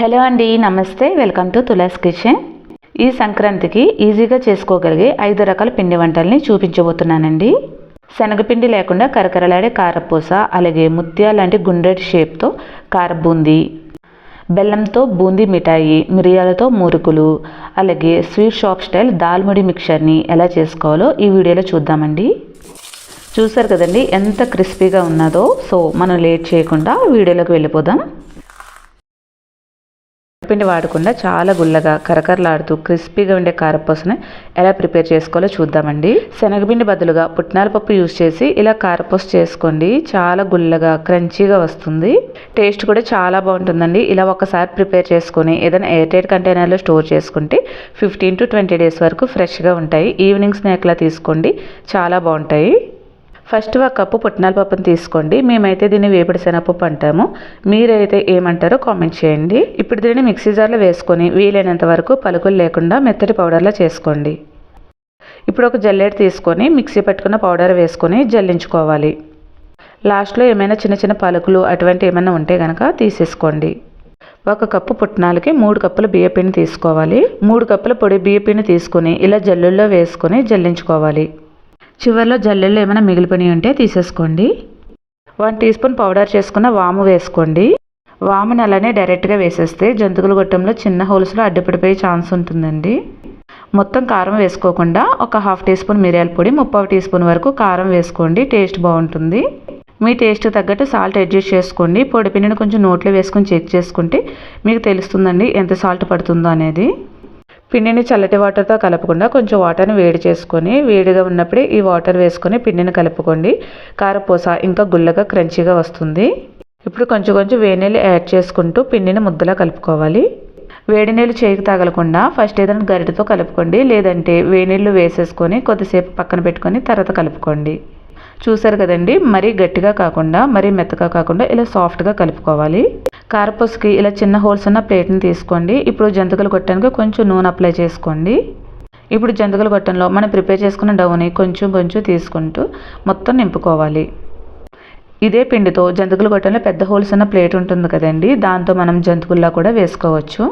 Hello అండి, నమస్తే. Welcome to tolas kitchen. ఈ సంక్రాంతికి ఈజీగా చేసుకోగలిగే 5 రకాల పిండి వంటల్ని చూపించబోతున్నానండి. శనగపిండి లేకుండా కరకరలాడే కారపూస, అలాగే ముత్యాల లాంటి గుండ్రటి షేప్తో కార బూందీ, బెల్లంతో బూందీ మిఠాయి, మిరియాలతో మురుకులు, అలాగే స్వీట్ షాప్ స్టైల్ దాల్ముడి మిక్చర్ని ఎలా చేసుకోవాలో ఈ వీడియోలో చూద్దామండి. చూసారు కదండి ఎంత క్రిస్పీగా ఉన్నదో. సో మనం లేట్ చేయకుండా వీడియోలోకి వెళ్ళిపోదాం. పిండి వాడకుండా చాలా గుల్లగా కరకరలాడుతూ క్రిస్పీగా ఉండే కారపూసని ఎలా ప్రిపేర్ చేసుకోవాలో చూద్దామండి. శనగపిండి బదులుగా పుట్నాల పప్పు యూజ్ చేసి ఇలా కారపూస చేసుకోండి. చాలా గుల్లగా క్రంచీగా వస్తుంది. టేస్ట్ కూడా చాలా బాగుంటుందండి. ఇలా ఒకసారి ప్రిపేర్ చేసుకొని ఏదైనా ఎయిర్ టైట్ కంటైనర్లో స్టోర్ చేసుకుంటే 15 to 20 days వరకు ఫ్రెష్గా ఉంటాయి. ఈవినింగ్ స్నాక్లా తీసుకోండి, చాలా బాగుంటాయి. ఫస్ట్ 1 కప్పు పుట్నాల పప్పుని తీసుకోండి. మేమైతే దీన్ని వేపుడు శనగపప్పు అంటాము. మీరైతే ఏమంటారో కామెంట్ చేయండి. ఇప్పుడు దీన్ని మిక్సీ జార్లో వేసుకొని వీలైనంత వరకు పలుకులు లేకుండా మెత్తటి పౌడర్లా చేసుకోండి. ఇప్పుడు ఒక జల్లెడ తీసుకొని మిక్సీ పట్టుకున్న పౌడర్ వేసుకొని జల్లించుకోవాలి. లాస్ట్లో ఏమైనా చిన్న చిన్న పలుకులు అటువంటి ఏమైనా ఉంటే కనుక తీసేసుకోండి. 1 కప్పు పుట్నాలకి 3 కప్పుల బియ్యపిండి తీసుకోవాలి. 3 కప్పుల పొడి బియ్యపిండి తీసుకొని ఇలా జల్లుల్లో వేసుకొని జల్లించుకోవాలి. చివరిలో జల్లెల్లో ఏమైనా మిగిలిపోయి ఉంటే తీసేసుకోండి. 1 టీ స్పూన్ పౌడర్ చేసుకున్న వాము వేసుకోండి. వాముని అలానే డైరెక్ట్గా వేసేస్తే జంతువుల గొట్టంలో చిన్న హోల్స్లో అడ్డుపడిపోయే ఛాన్స్ ఉంటుందండి. మొత్తం కారం వేసుకోకుండా ఒక 1/2 టీ స్పూన్ మిరియాల పొడి, 1/4 టీ స్పూన్ వరకు కారం వేసుకోండి. టేస్ట్ బాగుంటుంది. మీ టేస్ట్కి తగ్గట్టు సాల్ట్ అడ్జస్ట్ చేసుకోండి. పొడి పిండిని కొంచెం నోట్లో వేసుకొని చెక్ చేసుకుంటే మీకు తెలుస్తుందండి ఎంత సాల్ట్ పడుతుందో అనేది. పిండిని చల్లటి వాటర్తో కలపకుండా కొంచెం వాటర్ని వేడి చేసుకొని వేడిగా ఉన్నప్పుడే ఈ వాటర్ వేసుకొని పిండిని కలుపుకోండి. కారపూస ఇంకా గుల్లగా క్రంచీగా వస్తుంది. ఇప్పుడు కొంచెం కొంచెం వేడి నీళ్ళు యాడ్ చేసుకుంటూ పిండిని ముద్దలా కలుపుకోవాలి. వేడి నీళ్ళు చేయికి తగలకుండా ఫస్ట్ ఏదైనా గరిటెతో కలుపుకోండి, లేదంటే వేడి నీళ్ళు వేసేసుకొని కొద్దిసేపు పక్కన పెట్టుకొని తర్వాత కలుపుకోండి. చూసారు కదండి, మరీ గట్టిగా కాకుండా మరీ మెత్తగా కాకుండా ఇలా సాఫ్ట్గా కలుపుకోవాలి. కారపూసకి ఇలా చిన్న హోల్స్ ఉన్న ప్లేట్ని తీసుకోండి. ఇప్పుడు జంతికలు కొట్టడానికి కొంచెం నూనె అప్లై చేసుకోండి. ఇప్పుడు జంతికలు కొట్టంలో మనం ప్రిపేర్ చేసుకున్న డౌని కొంచెం కొంచెం తీసుకుంటూ మొత్తం నింపుకోవాలి. ఇదే పిండితో జంతికలు కొట్టంలో పెద్ద హోల్స్ ఉన్న ప్లేట్ ఉంటుంది కదండి, దాంతో మనం జంతికల్లా కూడా వేసుకోవచ్చు.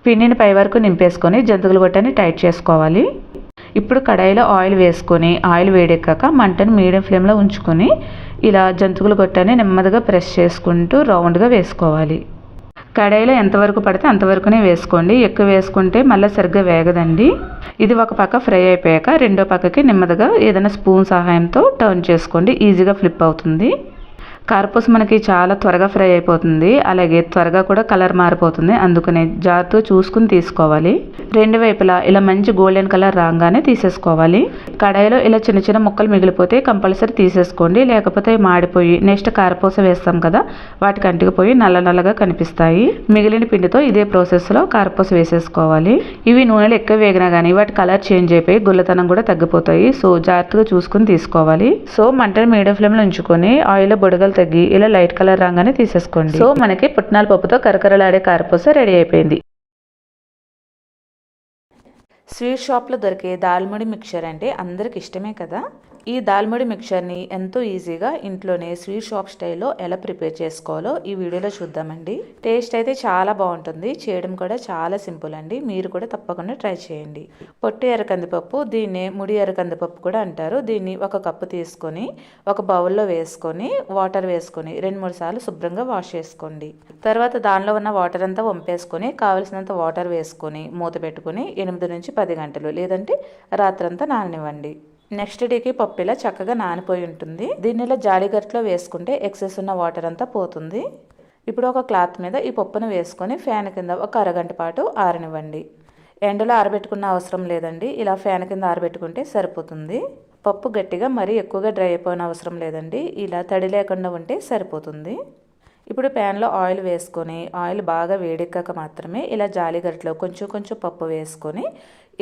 పిండిని పై వరకు నింపేసుకొని జంతికలు కొట్టని టైట్ చేసుకోవాలి. ఇప్పుడు కడాయిలో ఆయిల్ వేసుకొని ఆయిల్ వేడెక్కాక మంటను మీడియం ఫ్లేమ్లో ఉంచుకొని ఇలా జంతికలు కొట్టని నెమ్మదిగా ప్రెస్ చేసుకుంటూ రౌండ్గా వేసుకోవాలి. కడాయిలో ఎంతవరకు పడితే అంతవరకునే వేసుకోండి. ఎక్కువ వేసుకుంటే మళ్ళీ సరిగ్గా వేగదండి. ఇది ఒక పక్క ఫ్రై అయిపోయాక రెండో పక్కకి నెమ్మదిగా ఏదైనా స్పూన్ సహాయంతో టర్న్ చేసుకోండి. ఈజీగా ఫ్లిప్ అవుతుంది. కారపూస మనకి చాలా త్వరగా ఫ్రై అయిపోతుంది, అలాగే త్వరగా కూడా కలర్ మారిపోతుంది. అందుకనే జాగ్రత్తగా చూసుకుని తీసుకోవాలి. రెండు వైపులా ఇలా మంచి గోల్డెన్ కలర్ రాగానే తీసేసుకోవాలి. కడాయిలో ఇలా చిన్న చిన్న ముక్కలు మిగిలిపోతే కంపల్సరీ తీసేసుకోండి, లేకపోతే మాడిపోయి నెక్స్ట్ కారపూస వేస్తాం కదా వాటికి అంటుకుపోయి నల్ల నల్లగా కనిపిస్తాయి. మిగిలిన పిండితో ఇదే ప్రాసెస్లో కారపూస వేసేసుకోవాలి. ఇవి నూనెలు ఎక్కువ వేగినా కానీ వాటి కలర్ చేంజ్ అయిపోయి గుల్లతనం కూడా తగ్గిపోతాయి. సో జాగ్రత్తగా చూసుకుని తీసుకోవాలి. సో మంటను మీడియం ఫ్లేమ్లో ఉంచుకొని ఆయిల్లో బొడగలు తగ్గి ఇలా లైట్ కలర్ రాగానే తీసేసుకోండి. సో మనకి పుట్నాల పప్పుతో కరకరలాడే కారపూస రెడీ అయిపోయింది. స్వీట్ షాప్లో దొరికే దాల్ముడి మిక్చర్ అంటే అందరికి ఇష్టమే కదా. ఈ దాల్ముడి మిక్చర్ని ఎంతో ఈజీగా ఇంట్లోనే స్వీట్ షాప్ స్టైల్లో ఎలా ప్రిపేర్ చేసుకోవాలో ఈ వీడియోలో చూద్దామండి. టేస్ట్ అయితే చాలా బాగుంటుంది, చేయడం కూడా చాలా సింపుల్ అండి. మీరు కూడా తప్పకుండా ట్రై చేయండి. పొట్టి ఎర్ర కందిపప్పు, దీన్నే ముడి ఎర్ర కందిపప్పు కూడా అంటారు. దీన్ని 1 కప్పు తీసుకొని ఒక బౌల్లో వేసుకొని వాటర్ వేసుకొని 2-3 సార్లు శుభ్రంగా వాష్ చేసుకోండి. తర్వాత దానిలో ఉన్న వాటర్ అంతా వంపేసుకొని కావలసినంత వాటర్ వేసుకొని మూత పెట్టుకొని 8 నుంచి 10 గంటలు లేదంటే రాత్రంతా నాననివ్వండి. నెక్స్ట్ డేకి పప్పు ఇలా చక్కగా నానిపోయి ఉంటుంది. దీన్ని ఇలా జాలి గరిటెలో వేసుకుంటే ఎక్సెస్ ఉన్న వాటర్ అంతా పోతుంది. ఇప్పుడు ఒక క్లాత్ మీద ఈ పప్పును వేసుకొని ఫ్యాన్ కింద ఒక అరగంట పాటు ఆరనివ్వండి. ఎండలో ఆరబెట్టుకున్న అవసరం లేదండి, ఇలా ఫ్యాన్ కింద ఆరబెట్టుకుంటే సరిపోతుంది. పప్పు గట్టిగా మరీ ఎక్కువగా డ్రై అయిపోయిన అవసరం లేదండి, ఇలా తడి లేకుండా ఉంటే సరిపోతుంది. ఇప్పుడు ప్యాన్లో ఆయిల్ వేసుకొని ఆయిల్ బాగా వేడెక్కాక మాత్రమే ఇలా జాలి గరిటెలో కొంచెం కొంచెం పప్పు వేసుకొని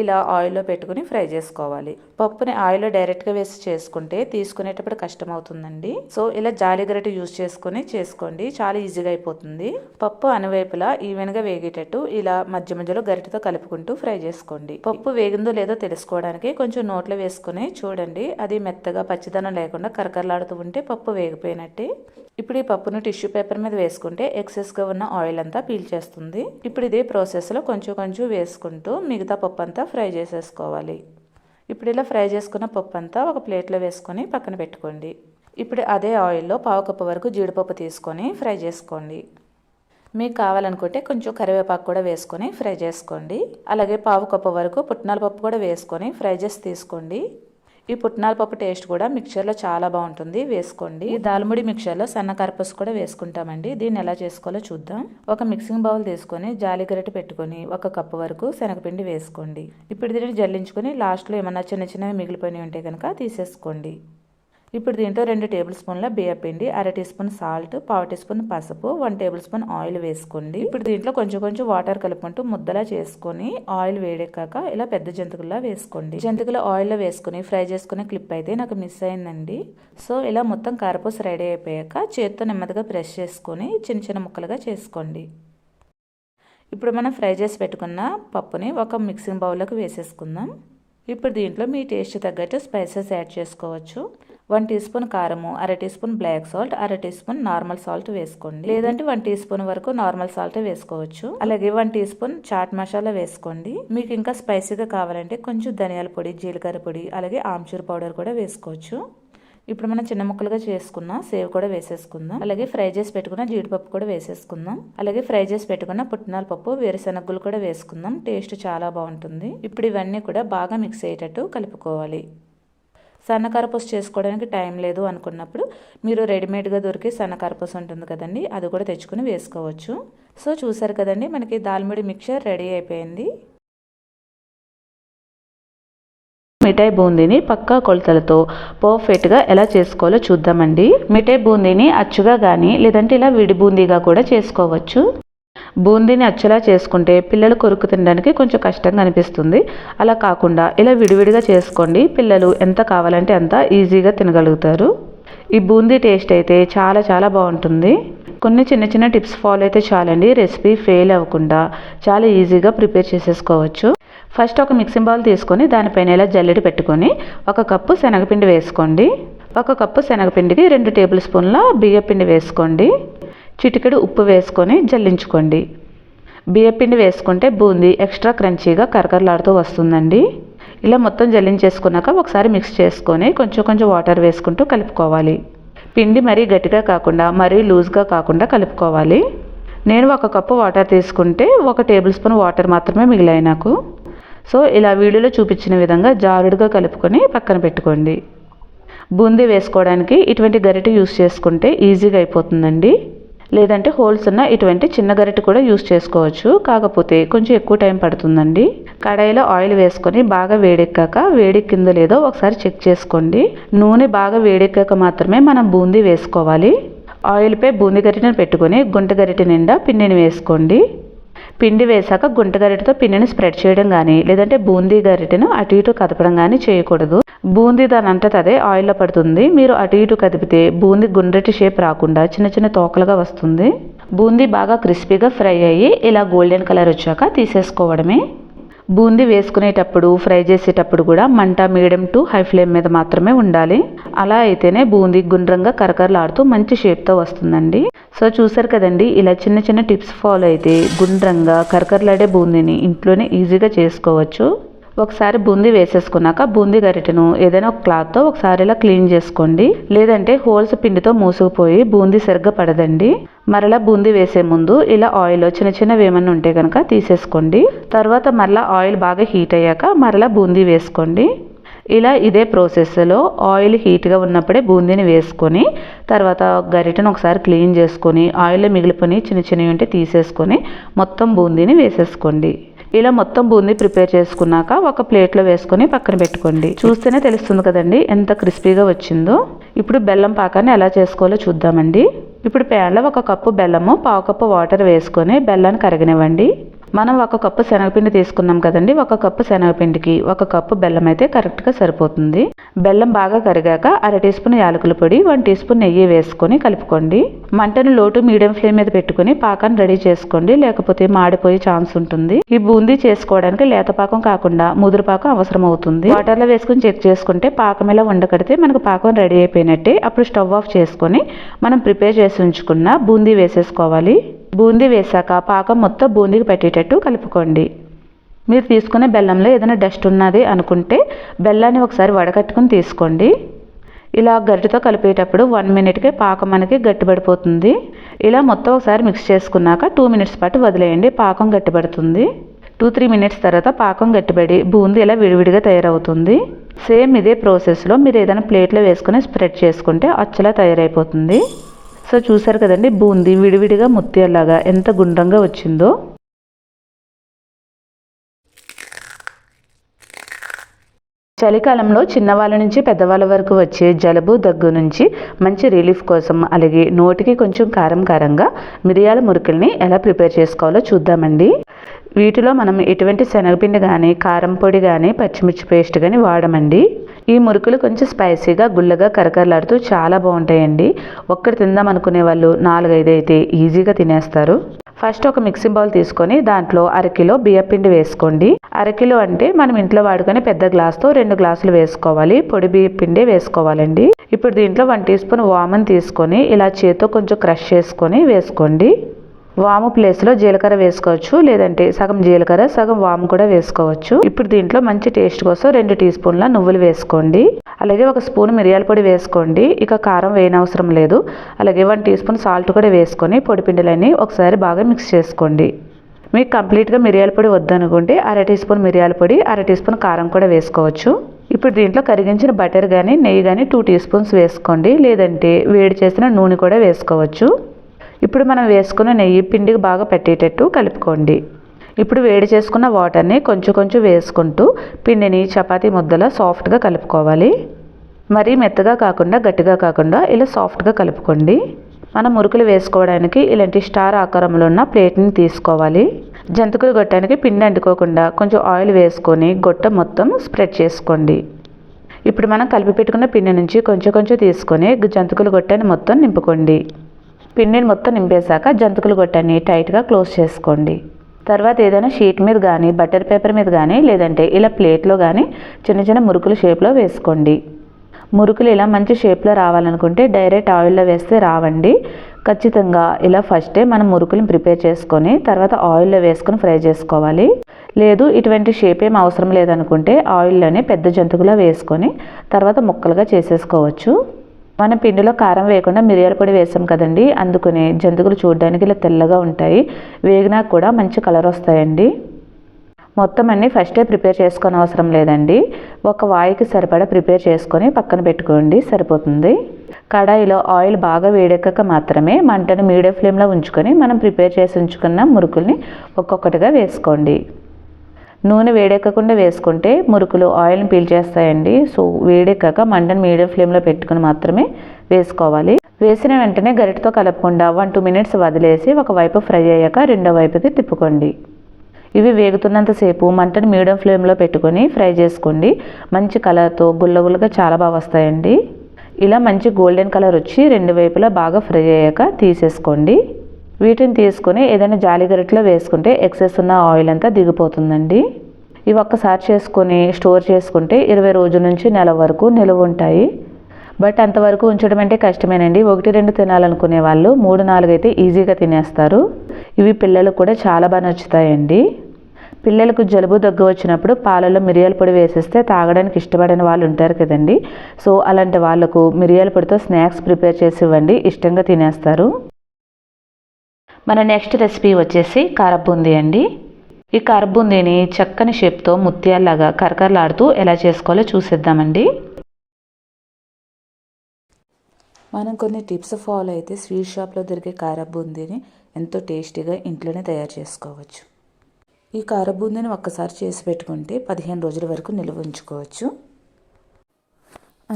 ఇలా ఆయిల్లో పెట్టుకుని ఫ్రై చేసుకోవాలి. పప్పుని ఆయిల్లో డైరెక్ట్గా వేసి చేసుకుంటే తీసుకునేటప్పుడు కష్టం అవుతుందండి. సో ఇలా జాలి గరిటె యూజ్ చేసుకుని చేసుకోండి, చాలా ఈజీగా అయిపోతుంది. పప్పు అనువైపులా ఈవెన్గా వేగేటట్టు ఇలా మధ్య మధ్యలో గరిటెతో కలుపుకుంటూ ఫ్రై చేసుకోండి. పప్పు వేగిందో లేదో తెలుసుకోవడానికి కొంచెం నోట్లో వేసుకుని చూడండి. అది మెత్తగా పచ్చిదనం లేకుండా కరకరలాడుతూ ఉంటే పప్పు వేగిపోయినట్టే. ఇప్పుడు ఈ పప్పును టిష్యూ పేపర్ మీద వేసుకుంటే ఎక్సెస్గా ఉన్న ఆయిల్ అంతా పీల్చేస్తుంది. ఇప్పుడు ఇదే ప్రాసెస్లో కొంచెం కొంచెం వేసుకుంటూ మిగతా పప్పు అంతా ఫ్రై చేసేసుకోవాలి. ఇప్పుడు ఇలా ఫ్రై చేసుకున్న పప్పు అంతా ఒక ప్లేట్లో వేసుకొని పక్కన పెట్టుకోండి. ఇప్పుడు అదే ఆయిల్లో పావు కప్పు వరకు జీడిపప్పు తీసుకొని ఫ్రై చేసుకోండి. మీకు కావాలనుకుంటే కొంచెం కరివేపాకు కూడా వేసుకొని ఫ్రై చేసుకోండి. అలాగే పావు కప్పు వరకు పుట్నాల పప్పు కూడా వేసుకొని ఫ్రై చేసి తీసుకోండి. ఈ పుట్నాల పప్పు టేస్ట్ కూడా మిక్చర్లో చాలా బాగుంటుంది, వేసుకోండి. ఈ దాల్ముడి మిక్చర్లో సన్న కరపసు కూడా వేసుకుంటామండి. దీన్ని ఎలా చేసుకోవాలో చూద్దాం. ఒక మిక్సింగ్ బౌల్ తీసుకొని జాలి గరిటె పెట్టుకొని 1 కప్పు వరకు శనగపిండి వేసుకోండి. ఇప్పుడు దీన్ని జల్లించుకొని లాస్ట్లో ఏమన్నా చిన్న చిన్నవి మిగిలిపోయినవి ఉంటే కనుక తీసేసుకోండి. ఇప్పుడు దీంట్లో 2 టేబుల్ స్పూన్ల బియ్యపిండి, 1/2 teaspoon salt, 1/2 teaspoon పసుపు, 1 టేబుల్ స్పూన్ ఆయిల్ వేసుకోండి. ఇప్పుడు దీంట్లో కొంచెం కొంచెం వాటర్ కలుపుకుంటూ ముద్దలా చేసుకొని ఆయిల్ వేడెక్కాక ఇలా పెద్ద జంతికల్లా వేసుకోండి. జంతికలు ఆయిల్లో వేసుకుని ఫ్రై చేసుకునే క్లిప్ అయితే నాకు మిస్ అయిందండి. సో ఇలా మొత్తం కారపూస రెడీ అయిపోయాక చేత్తో నెమ్మదిగా ప్రెస్ చేసుకొని చిన్న చిన్న ముక్కలుగా చేసుకోండి. ఇప్పుడు మనం ఫ్రై చేసి పెట్టుకున్న పప్పుని ఒక మిక్సింగ్ బౌల్లోకి వేసేసుకుందాం. ఇప్పుడు దీంట్లో మీ టేస్ట్ తగ్గట్టు స్పైసెస్ యాడ్ చేసుకోవచ్చు. 1 టీ స్పూన్ కారము, 1/2 teaspoon black salt, 1/2 teaspoon normal salt వేసుకోండి. లేదంటే 1 టీ స్పూన్ వరకు నార్మల్ సాల్ట్ వేసుకోవచ్చు. అలాగే 1 టీ స్పూన్ చాట్ మసాలా వేసుకోండి. మీకు ఇంకా స్పైసీగా కావాలంటే కొంచెం ధనియాల పొడి, జీలకర్ర పొడి, అలాగే ఆమ్చూర్ పౌడర్ కూడా వేసుకోవచ్చు. ఇప్పుడు మనం చిన్న ముక్కలుగా చేసుకున్న సేవ్ కూడా వేసేసుకుందాం. అలాగే ఫ్రై చేసి పెట్టుకున్న జీడిపప్పు కూడా వేసేసుకుందాం. అలాగే ఫ్రై చేసి పెట్టుకున్న పుట్నాల పప్పు, వేరుశనగలు కూడా వేసుకుందాం. టేస్ట్ చాలా బాగుంటుంది. ఇప్పుడు ఇవన్నీ కూడా బాగా మిక్స్ అయ్యేటట్టు కలుపుకోవాలి. సన్న కరపూస చేసుకోవడానికి టైం లేదు అనుకున్నప్పుడు మీరు రెడీమేడ్గా దొరికే సన్న కరపూస ఉంటుంది కదండి, అది కూడా తెచ్చుకుని వేసుకోవచ్చు. సో చూసారు కదండి, మనకి దాల్ముడి మిక్చర్ రెడీ అయిపోయింది. మిఠాయి బూందీని పక్కా కొలతలతో పర్ఫెక్ట్గా ఎలా చేసుకోవాలో చూద్దామండి. మిఠాయి బూందీని అచ్చుగా కానీ లేదంటే ఇలా విడి బూందీగా కూడా చేసుకోవచ్చు. బూందీని అచ్చులా చేసుకుంటే పిల్లలు కొరుకు తినడానికి కొంచెం కష్టంగా అనిపిస్తుంది. అలా కాకుండా ఇలా విడివిడిగా చేసుకోండి. పిల్లలు ఎంత కావాలంటే అంత ఈజీగా తినగలుగుతారు. ఈ బూందీ టేస్ట్ అయితే చాలా చాలా బాగుంటుంది. కొన్ని చిన్న చిన్న టిప్స్ ఫాలో అయితే చాలండి, రెసిపీ ఫెయిల్ అవ్వకుండా చాలా ఈజీగా ప్రిపేర్ చేసేసుకోవచ్చు. ఫస్ట్ ఒక మిక్సింగ్ బౌల్ తీసుకొని దానిపైన ఇలా జల్లెడ పెట్టుకొని 1 కప్పు శనగపిండి వేసుకోండి. 1 కప్పు శనగపిండికి 2 టేబుల్ స్పూన్ల బియ్యపిండి వేసుకోండి. చిటికెడు ఉప్పు వేసుకొని జల్లించుకోండి. బియ్యపిండి వేసుకుంటే బూందీ ఎక్స్ట్రా క్రంచీగా కరకరలాడుతూ వస్తుందండి. ఇలా మొత్తం జల్లించేసుకున్నాక ఒకసారి మిక్స్ చేసుకొని కొంచెం కొంచెం వాటర్ వేసుకుంటూ కలుపుకోవాలి. పిండి మరీ గట్టిగా కాకుండా మరీ లూజ్గా కాకుండా కలుపుకోవాలి. నేను 1 కప్పు వాటర్ తీసుకుంటే 1 టేబుల్ స్పూన్ వాటర్ మాత్రమే మిగిలాయి నాకు. సో ఇలా వీడియోలో చూపించిన విధంగా జారుడుగా కలుపుకొని పక్కన పెట్టుకోండి. బూందీ వేసుకోవడానికి ఇటువంటి గరిటె యూస్ చేసుకుంటే ఈజీగా అయిపోతుందండి. లేదంటే హోల్స్ ఉన్న ఇటువంటి చిన్న గరిటె కూడా యూస్ చేసుకోవచ్చు. కాకపోతే కొంచెం ఎక్కువ టైం పడుతుందండి. కడాయిలో ఆయిల్ వేసుకొని బాగా వేడెక్కాక వేడెక్కిందో లేదో ఒకసారి చెక్ చేసుకోండి. నూనె బాగా వేడెక్కాక మాత్రమే మనం బూందీ వేసుకోవాలి. ఆయిల్పై బూందీ గరిటెను పెట్టుకొని గుంట గరిటె నిండా పిండిని వేసుకోండి. పిండి వేసాక గుంట గరిటెతో పిండిని స్ప్రెడ్ చేయడం కానీ లేదంటే బూందీ గరిటెను అటు ఇటు కదపడం కానీ చేయకూడదు. బూందీ దాని అంతటా అదే ఆయిల్లో పడుతుంది. మీరు అటు ఇటు కదిపితే బూందీ గుండ్రటి షేప్ రాకుండా చిన్న చిన్న తోకలుగా వస్తుంది. బూందీ బాగా క్రిస్పీగా ఫ్రై అయ్యి ఇలా గోల్డెన్ కలర్ వచ్చాక తీసేసుకోవడమే. బూందీ వేసుకునేటప్పుడు ఫ్రై చేసేటప్పుడు కూడా మంట మీడియం టు హై ఫ్లేమ్ మీద మాత్రమే ఉండాలి. అలా అయితేనే బూందీ గుండ్రంగా కరకరలాడుతూ మంచి షేప్తో వస్తుందండి. సో చూసారు కదండి, ఇలా చిన్న చిన్న టిప్స్ ఫాలో అయితే గుండ్రంగా కరకరలాడే బూందీని ఇంట్లోనే ఈజీగా చేసుకోవచ్చు. ఒకసారి బూందీ వేసేసుకున్నాక బూందీ గరిటెను ఏదైనా ఒక క్లాత్తో ఒకసారి ఇలా క్లీన్ చేసుకోండి. లేదంటే హోల్స్ పిండితో మూసుకుపోయి బూందీ సరిగ్గా పడదండి. మరలా బూందీ వేసే ముందు ఇలా ఆయిల్ చిన్న చిన్నవి ఏమన్నా ఉంటే కనుక తీసేసుకోండి. తర్వాత మరలా ఆయిల్ బాగా హీట్ అయ్యాక మరలా బూందీ వేసుకోండి. ఇలా ఇదే ప్రాసెస్లో ఆయిల్ హీట్గా ఉన్నప్పుడే బూందీని వేసుకొని తర్వాత గరిటెను ఒకసారి క్లీన్ చేసుకొని ఆయిల్లో మిగిలిపోయి చిన్న చిన్నవి ఉంటే తీసేసుకొని మొత్తం బూందీని వేసేసుకోండి. ఇలా మొత్తం బూందీ ప్రిపేర్ చేసుకున్నాక ఒక ప్లేట్లో వేసుకొని పక్కన పెట్టుకోండి. చూస్తేనే తెలుస్తుంది కదండి ఎంత క్రిస్పీగా వచ్చిందో. ఇప్పుడు బెల్లం పాకాన్ని ఎలా చేసుకోవాలో చూద్దామండి. ఇప్పుడు ప్యాన్లో 1 కప్పు బెల్లము, 1/2 కప్పు వాటర్ వేసుకొని బెల్లాన్ని కరగనివ్వండి. మనం 1 కప్పు శనగపిండి తీసుకున్నాం కదండి, 1 కప్పు శనగపిండికి 1 కప్పు బెల్లం అయితే కరెక్ట్గా సరిపోతుంది. బెల్లం బాగా కరిగాక 1/2 టీ స్పూన్ యాలకుల పొడి, 1 టీ స్పూన్ నెయ్యి వేసుకొని కలుపుకోండి. మంటను లో టు మీడియం ఫ్లేమ్ మీద పెట్టుకుని పాకాన్ని రెడీ చేసుకోండి, లేకపోతే మాడిపోయే ఛాన్స్ ఉంటుంది. ఈ బూందీ చేసుకోవడానికి లేత పాకం కాకుండా ముదురు పాకం అవసరం అవుతుంది. వాటర్లో వేసుకుని చెక్ చేసుకుంటే పాకం ఇలా ఉండకడితే మనకు పాకం రెడీ అయిపోయినట్టే. అప్పుడు స్టవ్ ఆఫ్ చేసుకొని మనం ప్రిపేర్ చేసి ఉంచుకున్న బూందీ వేసేసుకోవాలి. బూందీ వేసాక పాకం మొత్తం బూందీకి పెట్టేటట్టు కలుపుకోండి. మీరు తీసుకునే బెల్లంలో ఏదైనా డస్ట్ ఉన్నది అనుకుంటే బెల్లాన్ని ఒకసారి వడకట్టుకుని తీసుకోండి. ఇలా గరిటెతో కలిపేటప్పుడు 1 మినిట్కే పాకం మనకి గట్టిపడిపోతుంది. ఇలా మొత్తం ఒకసారి మిక్స్ చేసుకున్నాక 2 మినిట్స్ పాటు వదిలేయండి, పాకం గట్టిపడుతుంది. 2-3 మినిట్స్ తర్వాత పాకం గట్టిపడి బూందీ ఇలా విడివిడిగా తయారవుతుంది. సేమ్ ఇదే ప్రాసెస్లో మీరు ఏదైనా ప్లేట్లో వేసుకుని స్ప్రెడ్ చేసుకుంటే అచ్చలా తయారైపోతుంది. సో చూసారు కదండి, బూందీ విడివిడిగా ముత్యాలాగా ఎంత గుండ్రంగా వచ్చిందో. చలికాలంలో చిన్నవాళ్ళ నుంచి పెద్దవాళ్ళ వరకు వచ్చే జలుబు దగ్గు నుంచి మంచి రిలీఫ్ కోసం, అలాగే నోటికి కొంచెం కారం కారంగా మిరియాల మురుకుల్ని ఎలా ప్రిపేర్ చేసుకోవాలో చూద్దామండి. వీటిలో మనం ఎటువంటి శనగపిండి కానీ, కారం పొడి కానీ, పచ్చిమిర్చి పేస్ట్ కానీ వాడమండి. ఈ మురుకులు కొంచెం స్పైసీగా గుల్లగా కరకరలాడుతూ చాలా బాగుంటాయండి. ఒక్కటి తిందాం అనుకునే వాళ్ళు 4-5 అయితే ఈజీగా తినేస్తారు. ఫస్ట్ ఒక మిక్సింగ్ బౌల్ తీసుకొని దాంట్లో 1/2 కిలో బియ్యపిండి వేసుకోండి. 1/2 కిలో అంటే మనం ఇంట్లో వాడుకునే పెద్ద గ్లాస్తో 2 గ్లాసులు వేసుకోవాలి. పొడి బియ్యపిండి వేసుకోవాలండి. ఇప్పుడు దీంట్లో 1 టీ స్పూన్ వాముని తీసుకొని ఇలా చేత్తో కొంచెం క్రష్ చేసుకొని వేసుకోండి. వాము ప్లేస్లో జీలకర్ర వేసుకోవచ్చు, లేదంటే సగం జీలకర్ర సగం వాము కూడా వేసుకోవచ్చు. ఇప్పుడు దీంట్లో మంచి టేస్ట్ కోసం 2 టీ స్పూన్ల నువ్వులు వేసుకోండి. అలాగే 1 స్పూన్ మిరియాల పొడి వేసుకోండి. ఇక కారం వేయనవసరం లేదు. అలాగే 1 టీ స్పూన్ సాల్ట్ కూడా వేసుకొని పొడిపిండిలన్నీ ఒకసారి బాగా మిక్స్ చేసుకోండి. మీకు కంప్లీట్గా మిరియాల పొడి వద్దనుకుంటే 1/2 టీ స్పూన్ మిరియాల పొడి, 1/2 టీ స్పూన్ కారం కూడా వేసుకోవచ్చు. ఇప్పుడు దీంట్లో కరిగించిన బటర్ కానీ నెయ్యి కానీ 2 టీ స్పూన్స్ వేసుకోండి, లేదంటే వేడి చేసిన నూనె కూడా వేసుకోవచ్చు. ఇప్పుడు మనం వేసుకున్న నెయ్యి పిండికి బాగా పట్టేటట్టు కలుపుకోండి. ఇప్పుడు వేడి చేసుకున్న వాటర్ని కొంచెం కొంచెం వేసుకుంటూ పిండిని చపాతీ ముద్దలా సాఫ్ట్గా కలుపుకోవాలి. మరీ మెత్తగా కాకుండా గట్టిగా కాకుండా ఇలా సాఫ్ట్గా కలుపుకోండి. మనం మురుకులు వేసుకోవడానికి ఇలాంటి స్టార్ ఆకారంలో ఉన్న ప్లేట్ని తీసుకోవాలి. జంతికలు గొట్టానికి పిండి అంటుకోకుండా కొంచెం ఆయిల్ వేసుకొని గొట్ట మొత్తం స్ప్రెడ్ చేసుకోండి. ఇప్పుడు మనం కలిపి పెట్టుకున్న పిండి నుంచి కొంచెం కొంచెం తీసుకొని జంతికలు గొట్టాన్ని మొత్తం నింపుకోండి. పిండిని మొత్తం నింపేశాక జంతికలు గొట్టాన్ని టైట్గా క్లోజ్ చేసుకోండి. తర్వాత ఏదైనా షీట్ మీద కానీ, బటర్ పేపర్ మీద కానీ, లేదంటే ఇలా ప్లేట్లో కానీ చిన్న చిన్న మురుకుల షేప్లో వేసుకోండి. మురుకులు ఇలా మంచి షేప్లో రావాలనుకుంటే డైరెక్ట్ ఆయిల్లో వేస్తే రావండి. ఖచ్చితంగా ఇలా ఫస్టే మనం మురుకులను ప్రిపేర్ చేసుకొని తర్వాత ఆయిల్లో వేసుకొని ఫ్రై చేసుకోవాలి. లేదు ఇటువంటి షేప్ ఏం అవసరం లేదనుకుంటే ఆయిల్లోనే పెద్ద జంతికలా వేసుకొని తర్వాత ముక్కలుగా చేసేసుకోవచ్చు. మనం పిండిలో కారం వేయకుండా మిరియాల పొడి వేసాం కదండి, అందుకని జంతికలు చూడడానికి ఇలా తెల్లగా ఉంటాయి. వేగినా కూడా మంచి కలర్ వస్తాయండి. మొత్తం అన్నీ ఫస్టే ప్రిపేర్ చేసుకొని అవసరం లేదండి. ఒక వాయికి సరిపడా ప్రిపేర్ చేసుకొని పక్కన పెట్టుకోండి, సరిపోతుంది. కడాయిలో ఆయిల్ బాగా వేడెక్కక మాత్రమే మంటను మీడియం ఫ్లేమ్లో ఉంచుకొని మనం ప్రిపేర్ చేసి ఉంచుకున్న మురుకుల్ని ఒక్కొక్కటిగా వేసుకోండి. నూనె వేడెక్కకుండా వేసుకుంటే మురుకులు ఆయిల్ని పీల్చేస్తాయండి. సో వేడెక్కాక మంటను మీడియం ఫ్లేమ్లో పెట్టుకుని మాత్రమే వేసుకోవాలి. వేసిన వెంటనే గరిటతో కలపకుండా 1-2 మినిట్స్ వదిలేసి ఒకవైపు ఫ్రై అయ్యాక రెండో వైపుకి తిప్పుకోండి. ఇవి వేగుతున్నంతసేపు మంటను మీడియం ఫ్లేమ్లో పెట్టుకొని ఫ్రై చేసుకోండి. మంచి కలర్తో గుల్లగుల్లగా చాలా బాగా వస్తాయండి. ఇలా మంచి గోల్డెన్ కలర్ వచ్చి రెండు వైపులా బాగా ఫ్రై అయ్యాక తీసేసుకోండి. వీటిని తీసుకొని ఏదైనా జాలి గరిటెలో వేసుకుంటే ఎక్సెస్ ఉన్న ఆయిల్ అంతా దిగిపోతుందండి. ఇవి ఒక్కసారి చేసుకొని స్టోర్ చేసుకుంటే 20 రోజుల నుంచి నెల వరకు నిలువ ఉంటాయి. బట్ అంతవరకు ఉంచడం అంటే కష్టమేనండి. 1-2 తినాలనుకునే వాళ్ళు 3-4 అయితే ఈజీగా తినేస్తారు. ఇవి పిల్లలకు కూడా చాలా బాగా నచ్చుతాయండి. పిల్లలకు జలుబు దగ్గు వచ్చినప్పుడు పాలలో మిరియాల పొడి వేసేస్తే తాగడానికి ఇష్టపడని వాళ్ళు ఉంటారు కదండి. సో అలాంటి వాళ్ళకు మిరియాల పొడితో స్నాక్స్ ప్రిపేర్ చేసి ఇవ్వండి, ఇష్టంగా తినేస్తారు. మన నెక్స్ట్ రెసిపీ వచ్చేసి కారపు బూందీ అండి. ఈ కారపు బూందీని చక్కని షేప్తో ముత్యాల్లాగా కరకరలాడుతూ ఎలా చేసుకోవాలో చూసేద్దామండి. మనం కొన్ని టిప్స్ ఫాలో అయితే స్వీట్ షాప్లో దొరికే కారపు బూందీని ఎంతో టేస్టీగా ఇంట్లోనే తయారు చేసుకోవచ్చు. ఈ కారపు బూందీని ఒక్కసారి చేసి పెట్టుకుంటే 15 రోజుల వరకు నిల్వ ఉంచుకోవచ్చు.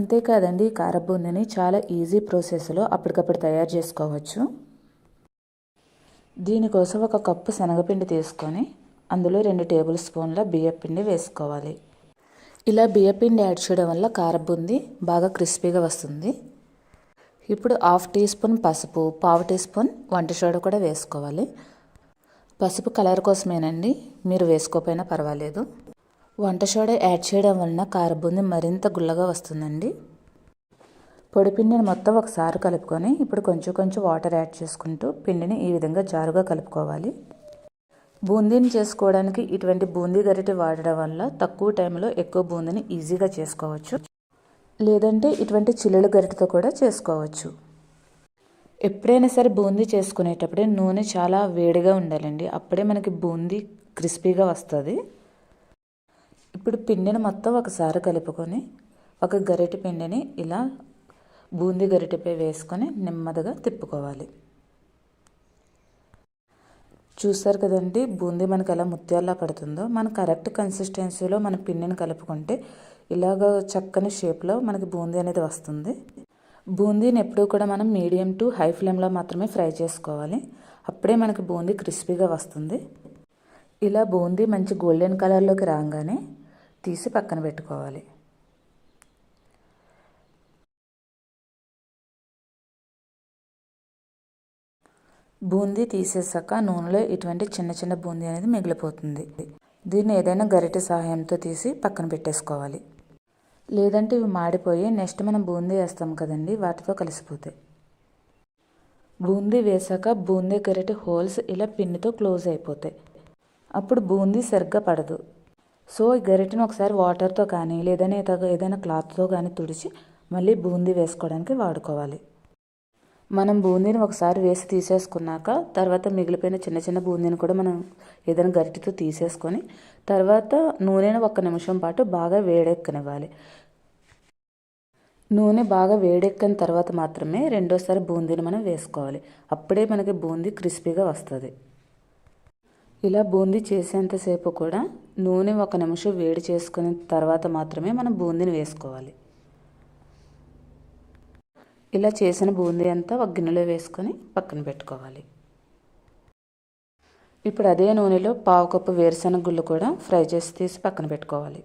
అంతేకాదండి, ఈ కారపు బూందీని చాలా ఈజీ ప్రాసెస్లో అప్పటికప్పుడు తయారు చేసుకోవచ్చు. దీనికోసం 1 కప్పు శనగపిండి తీసుకొని అందులో 2 టేబుల్ స్పూన్ల బియ్యపిండి వేసుకోవాలి. ఇలా బియ్యపిండి యాడ్ చేయడం వల్ల కారబూందీ బాగా క్రిస్పీగా వస్తుంది. ఇప్పుడు 1/2 టీ స్పూన్ పసుపు, 1/2 టీ స్పూన్ వంట సోడా కూడా వేసుకోవాలి. పసుపు కలర్ కోసమేనండి, మీరు వేసుకోకపోయినా పర్వాలేదు. వంట సోడా యాడ్ చేయడం వలన కారబూందీ మరింత గుల్లగా వస్తుందండి. పొడిపిండిని మొత్తం ఒకసారి కలుపుకొని ఇప్పుడు కొంచెం కొంచెం వాటర్ యాడ్ చేసుకుంటూ పిండిని ఈ విధంగా జారుగా కలుపుకోవాలి. బూందీని చేసుకోవడానికి ఇటువంటి బూందీ గరిటె వాడడం వల్ల తక్కువ టైంలో ఎక్కువ బూందీని ఈజీగా చేసుకోవచ్చు. లేదంటే ఇటువంటి చిల్లుల గరిటెతో కూడా చేసుకోవచ్చు. ఎప్పుడైనా సరే బూందీ చేసుకునేటప్పుడే నూనె చాలా వేడిగా ఉండాలండి, అప్పుడే మనకి బూందీ క్రిస్పీగా వస్తుంది. ఇప్పుడు పిండిని మొత్తం ఒకసారి కలుపుకొని ఒక గరిటె పిండిని ఇలా బూందీ గరిటెపై వేసుకొని నెమ్మదిగా తిప్పుకోవాలి. చూసారు కదండి, బూందీ మనకు ఎలా ముత్యాల్లా పడుతుందో. మన కరెక్ట్ కన్సిస్టెన్సీలో మన పిండిని కలుపుకుంటే ఇలాగ చక్కని షేప్లో మనకి బూందీ అనేది వస్తుంది. బూందీని ఎప్పుడూ కూడా మనం మీడియం టు హై ఫ్లేమ్లో మాత్రమే ఫ్రై చేసుకోవాలి, అప్పుడే మనకి బూందీ క్రిస్పీగా వస్తుంది. ఇలా బూందీ మంచి గోల్డెన్ కలర్లోకి రాగానే తీసి పక్కన పెట్టుకోవాలి. బూందీ తీసేసాక నూనెలో ఇటువంటి చిన్న చిన్న బూందీ అనేది మిగిలిపోతుంది. దీన్ని ఏదైనా గరిటె సహాయంతో తీసి పక్కన పెట్టేసుకోవాలి. లేదంటే ఇవి మాడిపోయి నెక్స్ట్ మనం బూందీ వేస్తాం కదండి, వాటితో కలిసిపోతాయి. బూందీ వేసాక బూందీ గరిటె హోల్స్ ఇలా పిన్నితో క్లోజ్ అయిపోతాయి. అప్పుడు బూందీ సరిగ్గా పడదు. సో ఈ గరిటెను ఒకసారి వాటర్తో కానీ లేదంటే ఏదైనా క్లాత్తో కానీ తుడిచి మళ్ళీ బూందీ వేసుకోవడానికి వాడుకోవాలి. మనం బూందీని ఒకసారి వేసి తీసేసుకున్నాక తర్వాత మిగిలిపోయిన చిన్న చిన్న బూందీని కూడా మనం ఏదైనా గరిటెతో తీసేసుకొని తర్వాత నూనెను 1 నిమిషం పాటు బాగా వేడెక్కనివ్వాలి. నూనె బాగా వేడెక్కిన తర్వాత మాత్రమే రెండోసారి బూందీని మనం వేసుకోవాలి, అప్పుడే మనకి బూందీ క్రిస్పీగా వస్తుంది. ఇలా బూందీ చేసేంతసేపు కూడా నూనె 1 నిమిషం వేడి చేసుకున్న తర్వాత మాత్రమే మనం బూందీని వేసుకోవాలి. ఇలా చేసిన బూందీ అంతా ఒక గిన్నెలో వేసుకొని పక్కన పెట్టుకోవాలి. ఇప్పుడు అదే నూనెలో 1/2 కప్పు వేరుశనగ గుళ్ళు కూడా ఫ్రై చేసి తీసి పక్కన పెట్టుకోవాలి.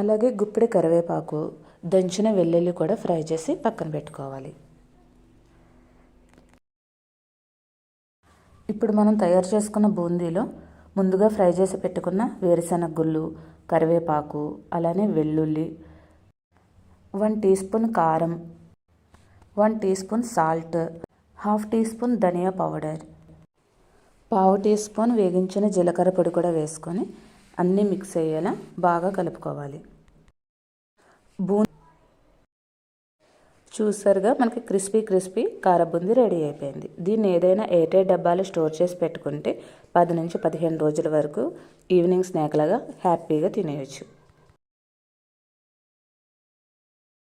అలాగే గుప్పెడి కరివేపాకు, దంచిన వెల్లుల్లి కూడా ఫ్రై చేసి పక్కన పెట్టుకోవాలి. ఇప్పుడు మనం తయారు చేసుకున్న బూందీలో ముందుగా ఫ్రై చేసి పెట్టుకున్న వేరుశనగ గుళ్ళు, కరివేపాకు, అలానే వెల్లుల్లి, 1 టీ స్పూన్ కారం, 1 teaspoon salt, 1/2 teaspoon ధనియా పౌడర్, 1/2 టీ స్పూన్ వేగించిన జీలకర్ర పొడి కూడా వేసుకొని అన్నీ మిక్స్ అయ్యేలా బాగా కలుపుకోవాలి. చూసారుగా మనకి క్రిస్పీ కారబూందీ రెడీ అయిపోయింది. దీన్ని ఏదైనా ఎయిర్టైట్ డబ్బాలో స్టోర్ చేసి పెట్టుకుంటే 10 నుంచి 15 రోజుల వరకు ఈవినింగ్ స్నాక్ లాగా హ్యాపీగా తినేయచ్చు.